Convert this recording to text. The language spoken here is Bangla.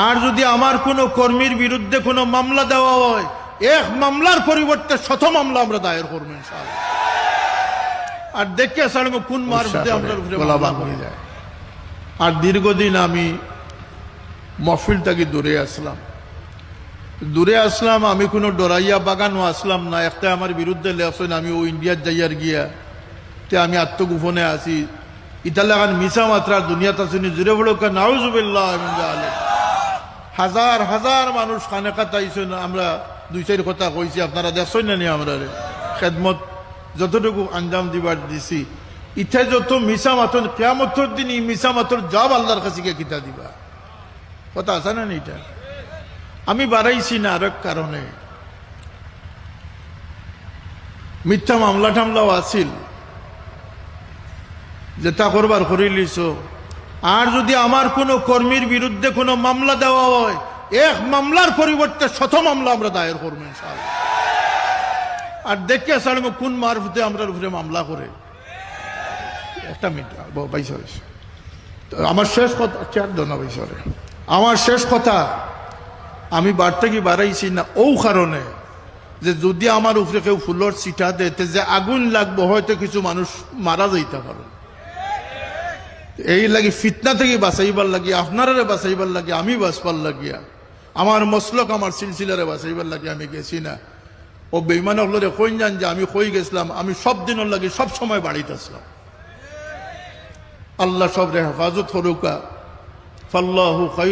আর যদি আমার কোনো কর্মীর বিরুদ্ধে কোনো মামলা দেওয়া হয়, এক মামলার পরিবর্তে 100 মামলা আমরা দায়ের করব ইনশাআল্লাহ। আর দেখে আসলে কোন মারফতে আমরা উপরে মামলা হয়ে যায়। আর দীর্ঘদিন আমি মহফিল থেকে দূরে আসলাম, আমি কোনো ডরাইয়া বাগানও আসলাম না। একটা আমার বিরুদ্ধে লেখছেন আমি ও ইন্ডিয়ার যাইয়ার গিয়া তে আমি আত্মগোপনে আছি, ইতালাগান মিশা মাত্রা দুনিয়াতে আসুনি জুড়ে বড় নাউজুবিল্লাহ। হাজার হাজার মানুষ খানেকাত আইসেন, আমরা 2-4 কথা কইছি, আপনারা দেখছেন না নি আমরা খেদমত যতটুকু আঞ্জাম দিবার দিছি। ইথে যত মিশা মাত্র কিয়ামতের দিন এই মিশা মাত্র জব আল্লাহর কাছে গিয়ে কিতা দিবা, কথা আছে না এটা। আমি বাড়াইছি না আরেক কারণে, মিথ্যা মামলা টামলাও আছিল যেটা করবার করে লিছ। আর যদি আমার কোনো কর্মীর বিরুদ্ধে কোনো মামলা দেওয়া হয়, এক মামলার পরিবর্তে 100 মামলা আমরা দায়ের করব ইনশাআল্লাহ। আর দেখে আসলে কোন মারফতে আমরা উপরে মামলা করে। একটা মিনিট আমার শেষ কথা, আমার শেষ কথা, আমি বাড়তে কি বাড়াইছি না ও কারণে যে যদি আমার উপরে কেউ ফুলর চিঠা দেতে যে আগুন লাগবো, হয়তো কিছু মানুষ মারা যাইতে পারে। এই লাগি ফিতনা থেকে বাঁচাইবার লাগি, আপনারা বাঁচাইবার লাগি, আমি বাঁচবার লাগিয়া, আমার মসলক আমার সিলসিলারে বাঁচাইবার লাগি আমি গেছি না। ও বেঈমান হলরে কইন জান যে আমি কই গেছিলাম, আমি সব দিনের লাগি সব সময় বাড়িতে আসলাম। আল্লাহ সবরে হেফাজত করুকা। ফাল্লাহু খায়র।